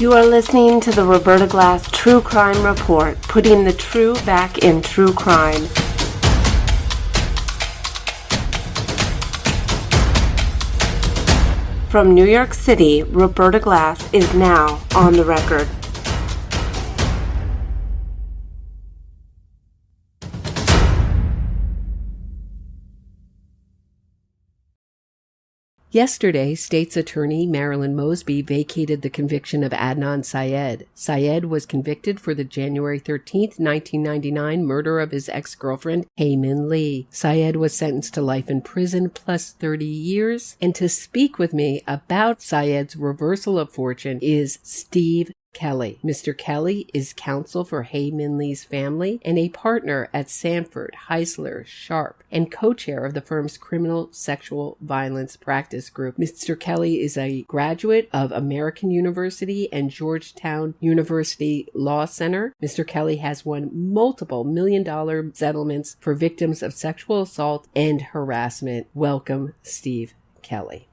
You are listening to the Roberta Glass True Crime Report, putting the true back in true crime. From New York City, Roberta Glass is now on the record. Yesterday, State's Attorney Marilyn Mosby vacated the conviction of Adnan Syed. Syed was convicted for the January 13, 1999 murder of his ex-girlfriend, Hae Min Lee. Syed was sentenced to life in prison plus 30 years. And to speak with me about Syed's reversal of fortune is Steve Kelly. Mr. Kelly is counsel for Hae Min Lee's family and a partner at Sanford, Heisler, Sharp, and co-chair of the firm's criminal sexual violence practice group. Mr. Kelly is a graduate of American University and Georgetown University Law Center. Mr. Kelly has won multiple million-dollar settlements for victims of sexual assault and harassment. Welcome, Steve Kelly.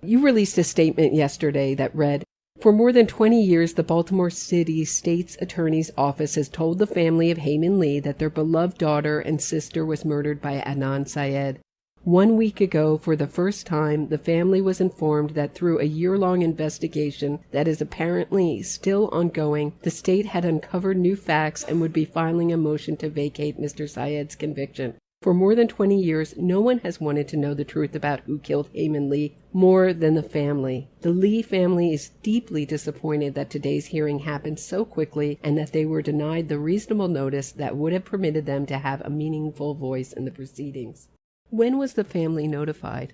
You released a statement yesterday that read, "For more than 20 years, the Baltimore City State's Attorney's Office has told the family of Hae Min Lee that their beloved daughter and sister was murdered by Adnan Syed. 1 week ago, for the first time, the family was informed that through a year-long investigation that is apparently still ongoing, the state had uncovered new facts and would be filing a motion to vacate Mr. Syed's conviction. For more than 20 years, no one has wanted to know the truth about who killed Hae Min Lee more than the family. The Lee family is deeply disappointed that today's hearing happened so quickly and that they were denied the reasonable notice that would have permitted them to have a meaningful voice in the proceedings." When was the family notified?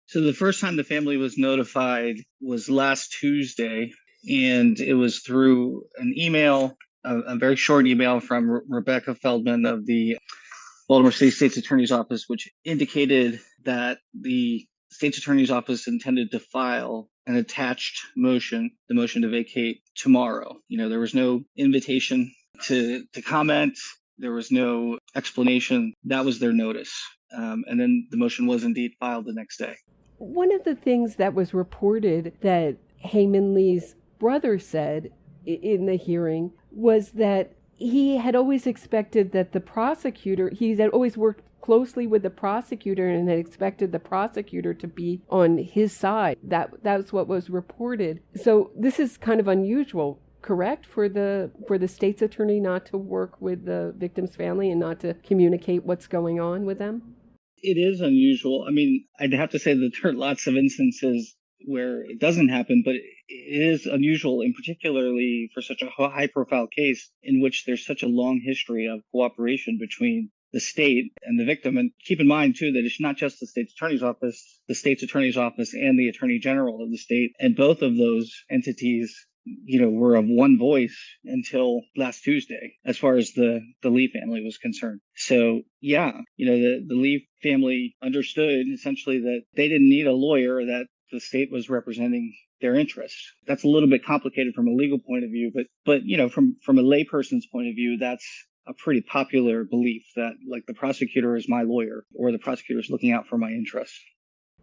So the first time the family was notified was last Tuesday, and it was through an email, a very short email from Rebecca Feldman of the Baltimore City State's Attorney's Office, which indicated that the State's Attorney's Office intended to file an attached motion, the motion to vacate, tomorrow. There was no invitation to comment. There was no explanation. That was their notice. And then the motion was indeed filed the next day. One of the things that was reported that Hae Min Lee's brother said in the hearing was that he had always expected that the prosecutor, he had always worked closely with the prosecutor and had expected the prosecutor to be on his side. That's what was reported. So this is kind of unusual, correct, for the state's attorney not to work with the victim's family and not to communicate what's going on with them? It is unusual. I mean, I'd have to say that there are lots of instances where it doesn't happen, but it is unusual, and particularly for such a high-profile case in which there's such a long history of cooperation between the state and the victim. And keep in mind, too, that it's not just the state's attorney's office and the attorney general of the state. And both of those entities, were of one voice until last Tuesday, as far as the Lee family was concerned. So, yeah, the Lee family understood essentially that they didn't need a lawyer, that the state was representing their interests. That's a little bit complicated from a legal point of view, but from a layperson's point of view, that's a pretty popular belief that, like, the prosecutor is my lawyer or the prosecutor is looking out for my interests.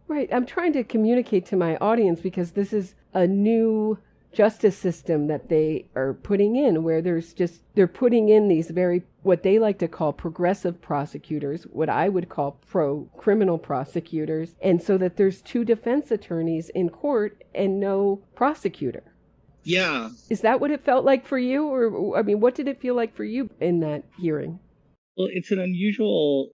Right. I'm trying to communicate to my audience because this is a new justice system that they are putting in, where they're putting in these very, what they like to call progressive prosecutors, what I would call pro-criminal prosecutors, and so that there's two defense attorneys in court and no prosecutor. Yeah. Is that what it felt like for you? Or, I mean, what did it feel like for you in that hearing? Well, it's an unusual,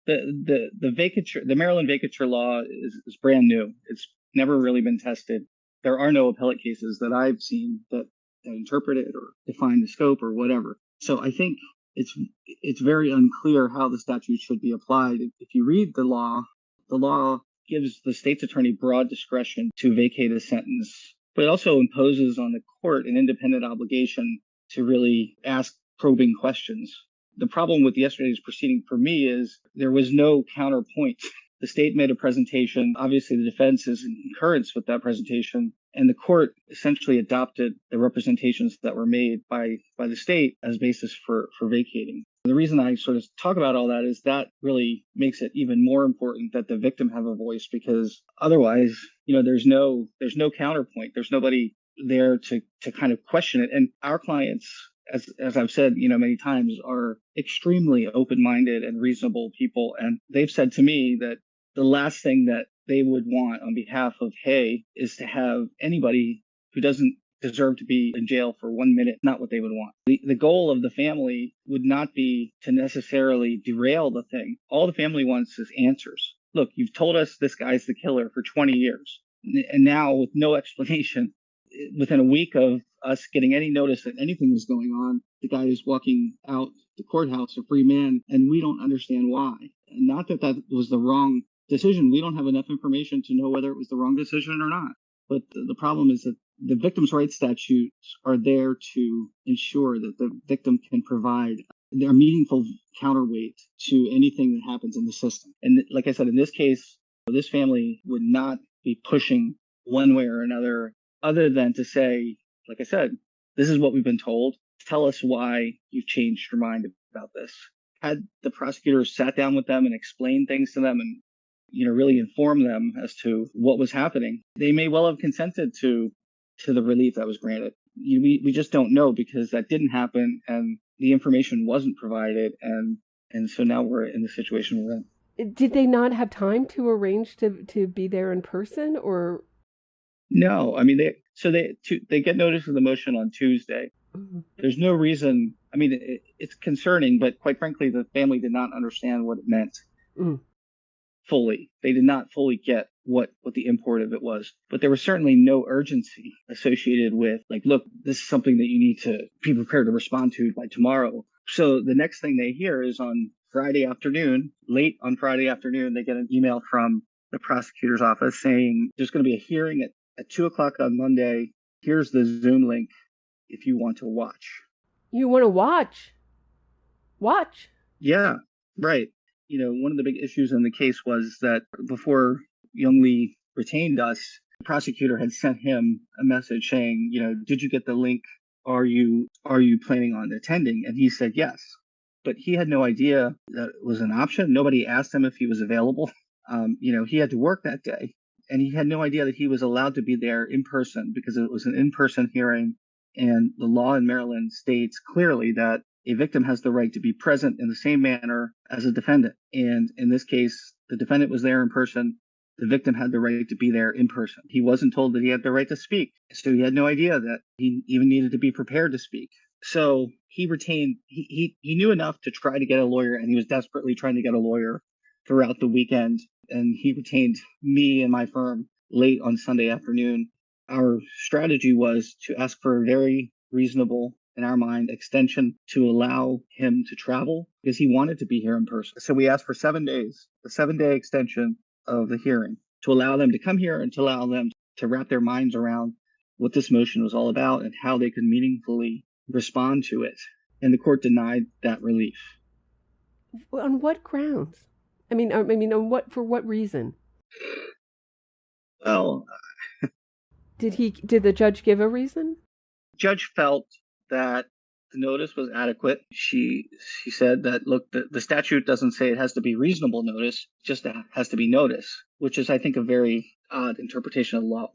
the vacature, the Maryland vacature law is brand new. It's never really been tested. There are no appellate cases that I've seen that interpret it or define the scope or whatever. So I think it's very unclear how the statute should be applied. If you read the law gives the state's attorney broad discretion to vacate a sentence, but it also imposes on the court an independent obligation to really ask probing questions. The problem with yesterday's proceeding for me is there was no counterpoint. The state made a presentation. Obviously, the defense is in concurrence with that presentation, and the court essentially adopted the representations that were made by the state as basis for vacating. The reason I sort of talk about all that is that really makes it even more important that the victim have a voice, because otherwise, there's no counterpoint. There's nobody there to kind of question it. And our clients, as I've said, many times, are extremely open-minded and reasonable people. And they've said to me that the last thing that they would want on behalf of Hae is to have anybody who doesn't deserve to be in jail for 1 minute, not what they would want. The goal of the family would not be to necessarily derail the thing. All the family wants is answers. Look, you've told us this guy's the killer for 20 years. And now, with no explanation, within a week of us getting any notice that anything was going on, the guy is walking out the courthouse a free man, and we don't understand why. And not that that was the wrong decision. We don't have enough information to know whether it was the wrong decision or not. But the problem is that the victims' rights statutes are there to ensure that the victim can provide their meaningful counterweight to anything that happens in the system. And like I said, in this case, this family would not be pushing one way or another, other than to say, like I said, this is what we've been told. Tell us why you've changed your mind about this. Had the prosecutors sat down with them and explained things to them and really inform them as to what was happening, they may well have consented to the relief that was granted. We just don't know, because that didn't happen and the information wasn't provided. And so now we're in the situation we're in. Did they not have time to arrange to be there in person, or? No, I mean, they get notice of the motion on Tuesday. Mm-hmm. There's no reason. I mean, it's concerning, but quite frankly, the family did not understand what it meant. Fully. They did not fully get what the import of it was. But there was certainly no urgency associated with, like, look, this is something that you need to be prepared to respond to by tomorrow. So the next thing they hear is on Friday afternoon, late on Friday afternoon, they get an email from the prosecutor's office saying there's going to be a hearing at 2:00 on Monday. Here's the Zoom link if you want to watch. You want to watch? Watch? Yeah, right. One of the big issues in the case was that before Young Lee retained us, the prosecutor had sent him a message saying, did you get the link? Are you planning on attending? And he said yes. But he had no idea that it was an option. Nobody asked him if he was available. He had to work that day. And he had no idea that he was allowed to be there in person, because it was an in-person hearing. And the law in Maryland states clearly that a victim has the right to be present in the same manner as a defendant. And in this case, the defendant was there in person. The victim had the right to be there in person. He wasn't told that he had the right to speak. So he had no idea that he even needed to be prepared to speak. So he knew enough to try to get a lawyer, and he was desperately trying to get a lawyer throughout the weekend. And he retained me and my firm late on Sunday afternoon. Our strategy was to ask for a very reasonable, in our mind, extension to allow him to travel, because he wanted to be here in person. So we asked for 7 days, a 7-day extension of the hearing, to allow them to come here and to allow them to wrap their minds around what this motion was all about and how they could meaningfully respond to it. And the court denied that relief. On what grounds? For what reason? Well, did the judge give a reason? Judge felt that the notice was adequate. She said that, look, the statute doesn't say it has to be reasonable notice, just has to be notice, which is, I think, a very odd interpretation of the law.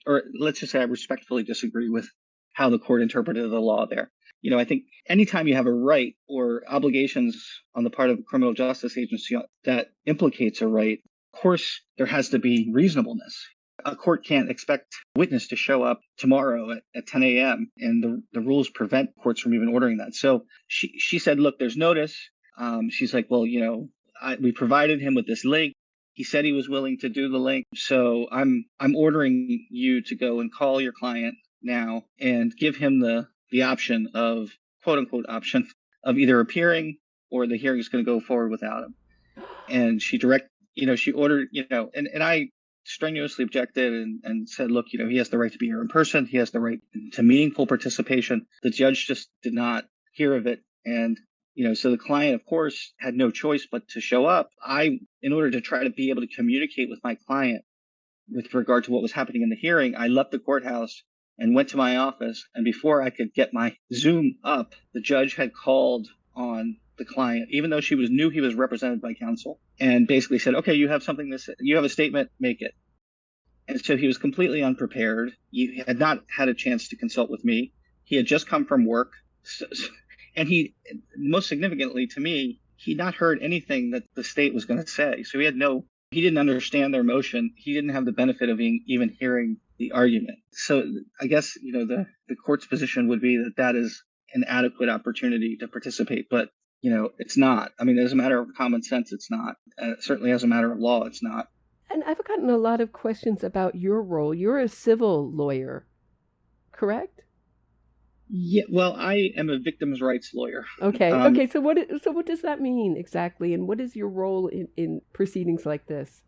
Or let's just say I respectfully disagree with how the court interpreted the law there. I think anytime you have a right or obligations on the part of a criminal justice agency that implicates a right, of course, there has to be reasonableness. A court can't expect a witness to show up tomorrow at 10 a.m. and the rules prevent courts from even ordering that. So she said, look, there's notice. She's like, well, we provided him with this link. He said he was willing to do the link. So I'm ordering you to go and call your client now and give him the option of, quote unquote, option of either appearing or the hearing is going to go forward without him. And she ordered, and I strenuously objected and said, look, he has the right to be here in person. He has the right to meaningful participation. The judge just did not hear of it. And, so the client, of course, had no choice but to show up. In order to try to be able to communicate with my client with regard to what was happening in the hearing, I left the courthouse and went to my office. And before I could get my Zoom up, the judge had called on the client, even though she knew he was represented by counsel, and basically said, okay, you have something to say, you have a statement, make it. And so he was completely unprepared. He had not had a chance to consult with me. He had just come from work. And he, most significantly to me, he'd not heard anything that the state was going to say. So he didn't understand their motion. He didn't have the benefit of even hearing the argument. So I guess, the court's position would be that that is an adequate opportunity to participate. But, it's not. I mean, as a matter of common sense, it's not. Certainly as a matter of law, it's not. And I've gotten a lot of questions about your role. You're a civil lawyer, correct? Yeah, well, I am a victims' rights lawyer. Okay. So what does that mean exactly, and what is your role in proceedings like this?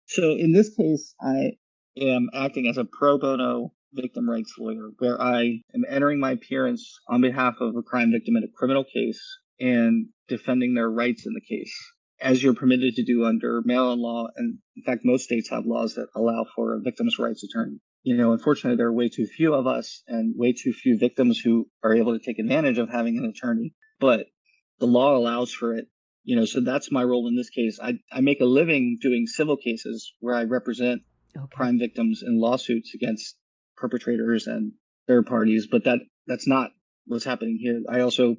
So in this case, I am acting as a pro bono victim rights lawyer, where I am entering my appearance on behalf of a crime victim in a criminal case and defending their rights in the case, as you're permitted to do under Maryland law. And in fact, most states have laws that allow for a victims' rights attorney. Unfortunately, there are way too few of us and way too few victims who are able to take advantage of having an attorney. But the law allows for it. So that's my role in this case. I make a living doing civil cases where I represent crime victims in lawsuits against perpetrators and third parties. But that's not what's happening here. I also,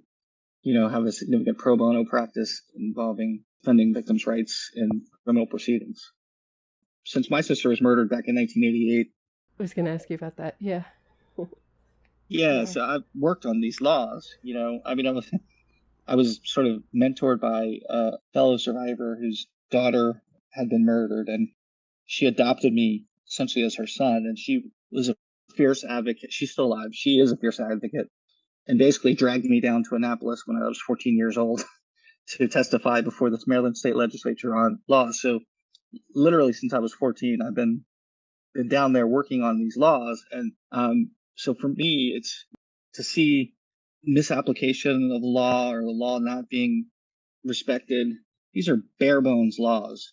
have a significant pro bono practice involving defending victims' rights in criminal proceedings. Since my sister was murdered back in 1988, I was going to ask you about that. Yeah. Yeah. So I've worked on these laws. I was sort of mentored by a fellow survivor whose daughter had been murdered, and she adopted me essentially as her son. And she was a fierce advocate. She's still alive. She is a fierce advocate, and basically dragged me down to Annapolis when I was 14 years old to testify before the Maryland State Legislature on laws. So literally since I was 14, I've been down there working on these laws. And so for me, it's to see misapplication of the law or the law not being respected. These are bare bones laws.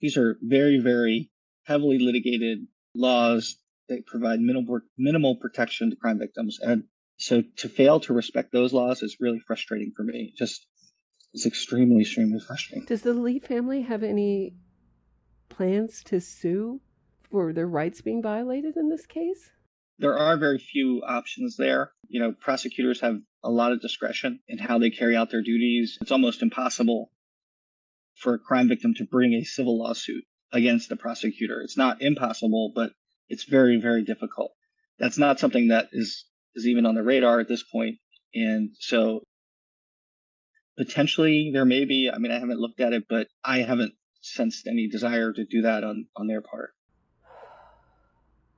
These are very, very heavily litigated laws that provide minimal protection to crime victims. And so to fail to respect those laws is really frustrating for me. It's extremely, extremely frustrating. Does the Lee family have any plans to sue for their rights being violated in this case? There are very few options there. Prosecutors have a lot of discretion in how they carry out their duties. It's almost impossible for a crime victim to bring a civil lawsuit against the prosecutor. It's not impossible, but it's very, very difficult. That's not something that is even on the radar at this point. And so potentially there may be, I haven't looked at it, but I haven't sensed any desire to do that on their part.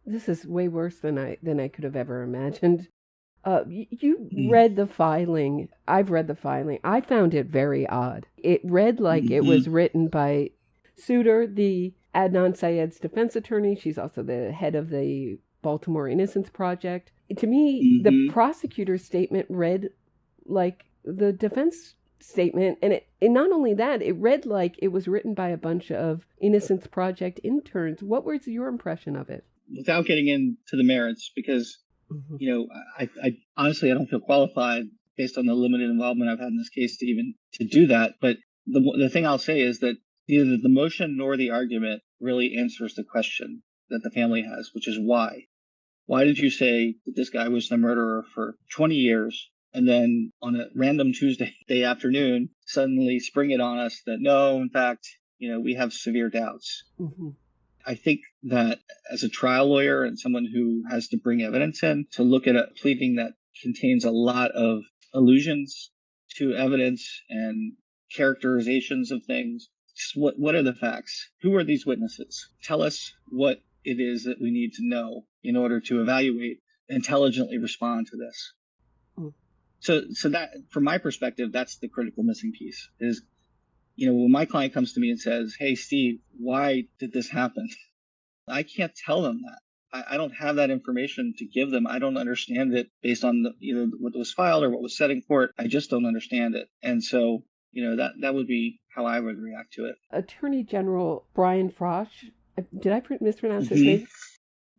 This is way worse than I could have ever imagined. You read the filing. I've read the filing. I found it very odd. It read like it was written by Souter, the Adnan Syed's defense attorney. She's also the head of the Baltimore Innocence Project. To me, the prosecutor's statement read like the defense statement, and not only that, it read like it was written by a bunch of Innocence Project interns. What was your impression of it? Without getting into the merits, because I honestly, I don't feel qualified based on the limited involvement I've had in this case to do that. But the thing I'll say is that neither the motion nor the argument really answers the question that the family has, which is why. Why did you say that this guy was the murderer for 20 years, and then on a random Tuesday afternoon, suddenly spring it on us that no, in fact, we have severe doubts. I think that as a trial lawyer and someone who has to bring evidence in, to look at a pleading that contains a lot of allusions to evidence and characterizations of things, what are the facts? Who are these witnesses? Tell us what it is that we need to know in order to evaluate, intelligently respond to this. So that, from my perspective, that's the critical missing piece is, when my client comes to me and says, hey, Steve, why did this happen? I can't tell them that. I don't have that information to give them. I don't understand it based on either what was filed or what was said in court. I just don't understand it. And so, that would be how I would react to it. Attorney General Brian Frosch, did I mispronounce his name?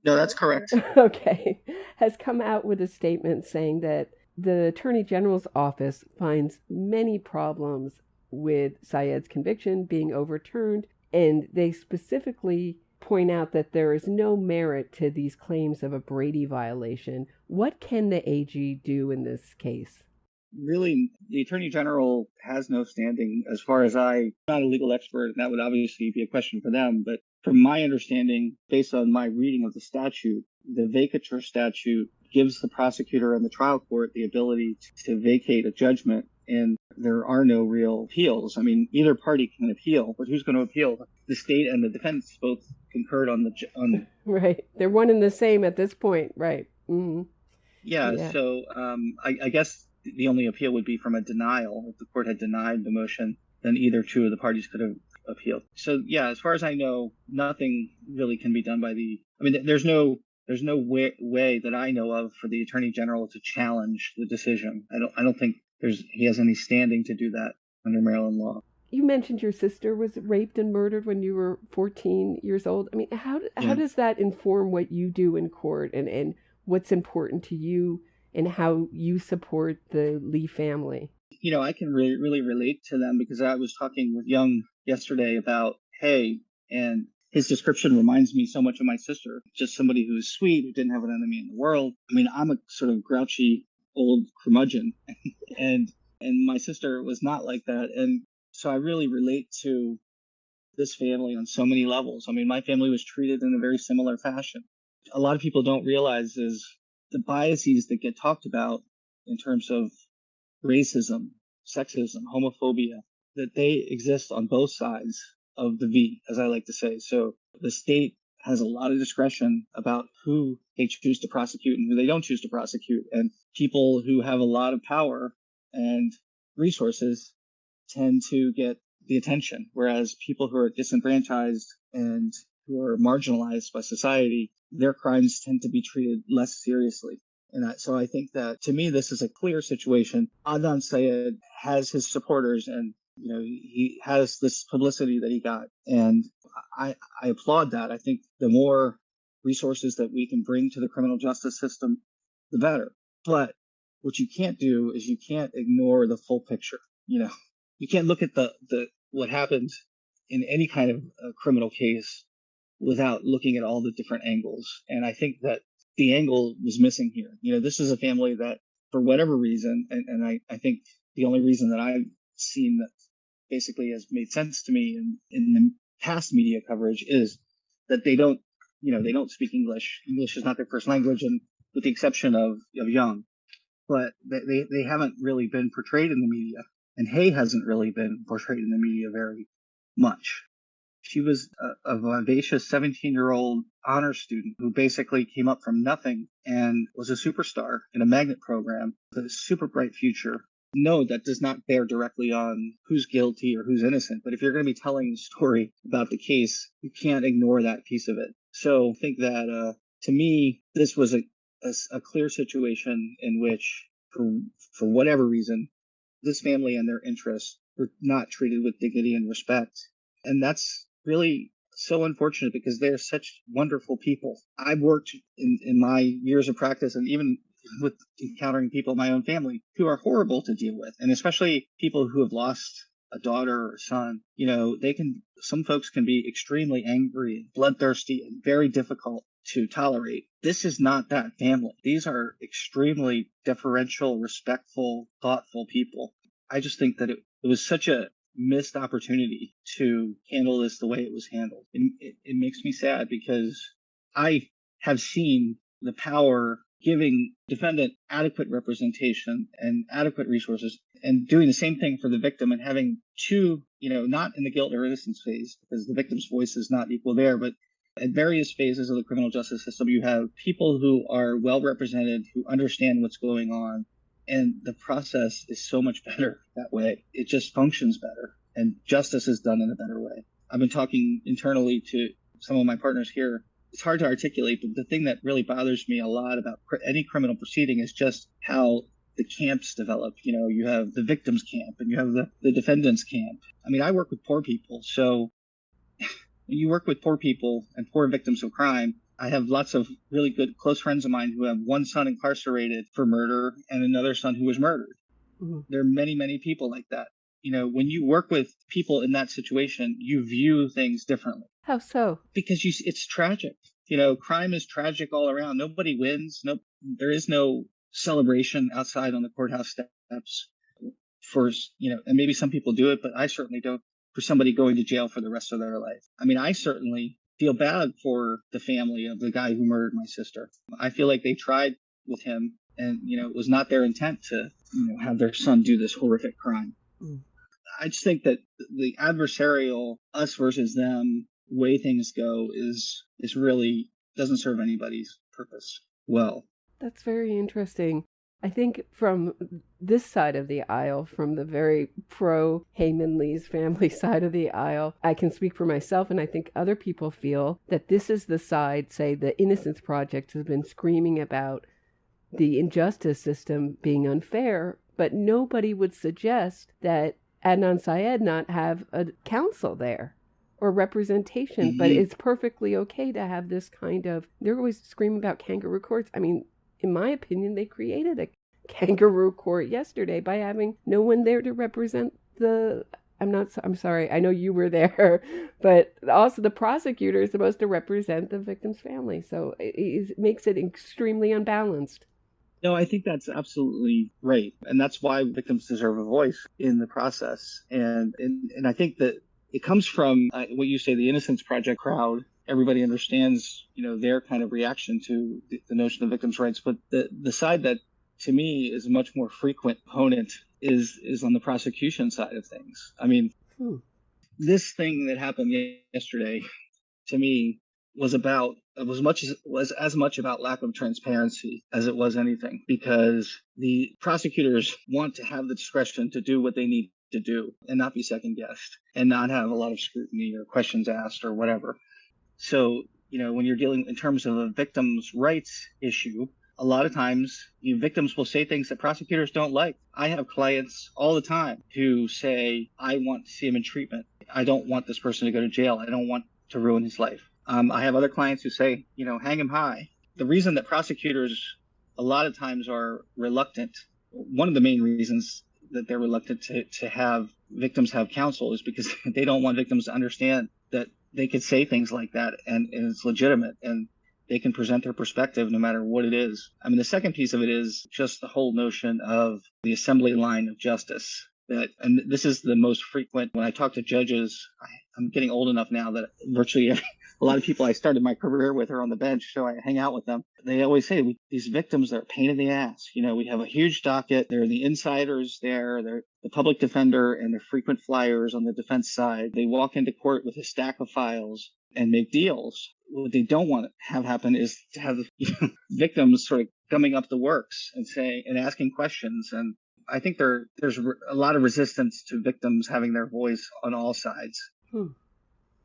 No, that's correct. Okay. Has come out with a statement saying that The Attorney General's office finds many problems with Syed's conviction being overturned, and they specifically point out that there is no merit to these claims of a Brady violation. What can the AG do in this case? Really, the Attorney General has no standing as far as I'm not a legal expert, and that would obviously be a question for them. But from my understanding, based on my reading of the statute, the vacatur statute gives the prosecutor and the trial court the ability to vacate a judgment, and there are no real appeals. I mean, either party can appeal, but who's going to appeal? The state and the defense both concurred on the Right. They're one and the same at this point, right? Mm-hmm. Yeah. So I guess the only appeal would be from a denial. If the court had denied the motion, then either two of the parties could have appealed. So yeah, as far as I know, nothing really can be done by there's no way that I know of for the Attorney General to challenge the decision. I don't think he has any standing to do that under Maryland law. You mentioned your sister was raped and murdered when you were 14 years old. I mean, how does that inform what you do in court and what's important to you and how you support the Lee family? I can really relate to them because I was talking with Young yesterday about Hae, and his description reminds me so much of my sister. Just somebody who's sweet, who didn't have an enemy in the world. I mean, I'm a sort of grouchy old curmudgeon, and my sister was not like that. And so I really relate to this family on so many levels. I mean, my family was treated in a very similar fashion. A lot of people don't realize is the biases that get talked about in terms of racism, sexism, homophobia, that they exist on both sides of the V, as I like to say. So the state has a lot of discretion about who they choose to prosecute and who they don't choose to prosecute. And people who have a lot of power and resources tend to get the attention, whereas people who are disenfranchised and who are marginalized by society, their crimes tend to be treated less seriously. And so I think that, to me, this is a clear situation. Adnan Syed has his supporters, and he has this publicity that he got, and I applaud that. I think the more resources that we can bring to the criminal justice system, the better. But what you can't do is you can't ignore the full picture. You can't look at the what happens in any kind of criminal case without looking at all the different angles. And I think that the angle was missing here. This is a family that, for whatever reason, and I think the only reason that I've seen that basically has made sense to me in the past media coverage is that they don't speak English. English is not their first language, and with the exception of Young. But they haven't really been portrayed in the media. And Hae hasn't really been portrayed in the media very much. She was a vivacious 17-year-old honor student who basically came up from nothing and was a superstar in a magnet program with a super bright future. No, that does not bear directly on who's guilty or who's innocent. But if you're going to be telling a story about the case, you can't ignore that piece of it. So I think that, to me, this was a clear situation in which, for whatever reason, this family and their interests were not treated with dignity and respect. And that's really so unfortunate because they're such wonderful people. I've worked in my years of practice and even with encountering people in my own family who are horrible to deal with. And especially people who have lost a daughter or a son. Some folks can be extremely angry and bloodthirsty and very difficult to tolerate. This is not that family. These are extremely deferential, respectful, thoughtful people. I just think that it was such a missed opportunity to handle this the way it was handled. It makes me sad because I have seen the power giving defendant adequate representation and adequate resources and doing the same thing for the victim and having two, not in the guilt or innocence phase because the victim's voice is not equal there, but at various phases of the criminal justice system, you have people who are well represented, who understand what's going on. And the process is so much better that way. It just functions better and justice is done in a better way. I've been talking internally to some of my partners here. It's hard to articulate, but the thing that really bothers me a lot about any criminal proceeding is just how the camps develop. You have the victims camp and you have the defendants camp. I mean, I work with poor people. So when you work with poor people and poor victims of crime, I have lots of really good close friends of mine who have one son incarcerated for murder and another son who was murdered. Mhm. There are many, many people like that. When you work with people in that situation, you view things differently. How so? Because it's tragic. Crime is tragic all around. Nobody wins. No, there is no celebration outside on the courthouse steps for, and maybe some people do it, but I certainly don't, for somebody going to jail for the rest of their life. I mean, I certainly feel bad for the family of the guy who murdered my sister. I feel like they tried with him and, it was not their intent to, have their son do this horrific crime. Mm. I just think that the adversarial us versus them way things go is really doesn't serve anybody's purpose well. That's very interesting. I think from this side of the aisle, from the very pro Hae Min Lee's family side of the aisle, I can speak for myself, and I think other people feel that this is the side, say, the Innocence Project has been screaming about the injustice system being unfair, but nobody would suggest that Adnan Syed not have a counsel there or representation, but it's perfectly okay to have this kind of, they're always screaming about kangaroo courts. I mean, in my opinion, they created a kangaroo court yesterday by having no one there to represent I'm sorry, I know you were there, but also the prosecutor is supposed to represent the victim's family. So it makes it extremely unbalanced. No, I think that's absolutely right. And that's why victims deserve a voice in the process. And I think that it comes from what you say, the Innocence Project crowd. Everybody understands, their kind of reaction to the notion of victims' rights. But the side that, to me, is a much more frequent opponent is on the prosecution side of things. I mean, this thing that happened yesterday, to me, was as much about lack of transparency as it was anything, because the prosecutors want to have the discretion to do what they need to do and not be second guessed and not have a lot of scrutiny or questions asked or whatever. So, when you're dealing in terms of a victim's rights issue, a lot of times victims will say things that prosecutors don't like. I have clients all the time who say, I want to see him in treatment. I don't want this person to go to jail. I don't want to ruin his life. I have other clients who say, hang him high. The reason that prosecutors a lot of times are reluctant, one of the main reasons that they're reluctant to have victims have counsel is because they don't want victims to understand that they could say things like that and it's legitimate and they can present their perspective no matter what it is. I mean, the second piece of it is just the whole notion of the assembly line of justice. And this is the most frequent when I talk to judges. I'm getting old enough now that virtually a lot of people I started my career with are on the bench, so I hang out with them. They always say these victims are a pain in the ass. We have a huge docket. There are the insiders there. They're the public defender and the frequent flyers on the defense side. They walk into court with a stack of files and make deals. What they don't want to have happen is to have victims sort of coming up the works and asking questions. And I think there's a lot of resistance to victims having their voice on all sides. And,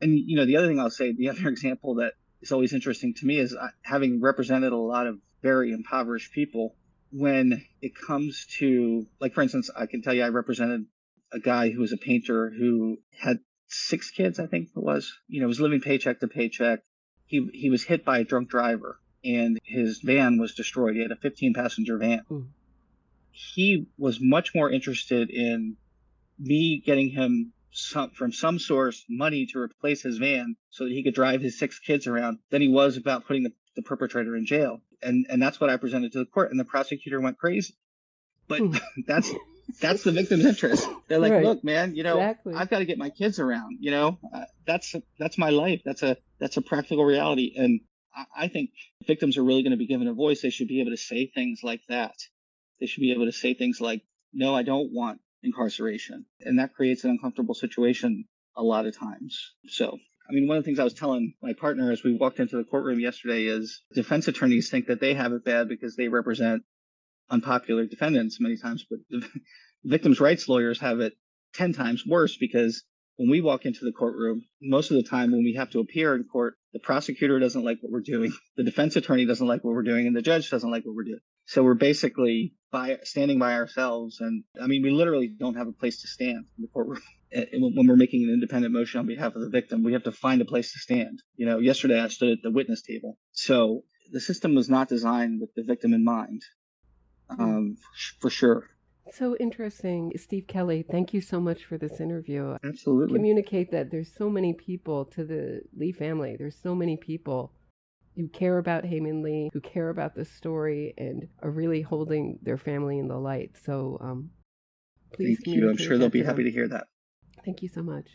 the other thing I'll say, the other example that is always interesting to me is having represented a lot of very impoverished people, when it comes to, like, for instance, I can tell you I represented a guy who was a painter who had 6 kids, I think it was, was living paycheck to paycheck. He was hit by a drunk driver and his van was destroyed. He had a 15-passenger van. He was much more interested in me getting him from some source money to replace his van so that he could drive his 6 kids around than he was about putting the perpetrator in jail. And that's what I presented to the court, and the prosecutor went crazy. But that's the victim's interest. They're like, right. Look, man, exactly. I've got to get my kids around. That's my life. That's a practical reality. And I think if victims are really going to be given a voice, they should be able to say things like that. They should be able to say things like, no, I don't want incarceration. And that creates an uncomfortable situation a lot of times. So, I mean, one of the things I was telling my partner as we walked into the courtroom yesterday is defense attorneys think that they have it bad because they represent unpopular defendants many times, but the victims' rights lawyers have it 10 times worse, because when we walk into the courtroom, most of the time when we have to appear in court, the prosecutor doesn't like what we're doing, the defense attorney doesn't like what we're doing, and the judge doesn't like what we're doing. So we're basically standing by ourselves. And I mean, we literally don't have a place to stand in the courtroom. When we're making an independent motion on behalf of the victim, we have to find a place to stand. Yesterday I stood at the witness table. So the system was not designed with the victim in mind, for sure. So interesting. Steve Kelly, thank you so much for this interview. Absolutely. Communicate that there's so many people to the Lee family. There's so many people who care about Hae Min Lee, who care about the story, and are really holding their family in the light. So please Thank you. I'm sure they'll be happy to hear that. Thank you so much.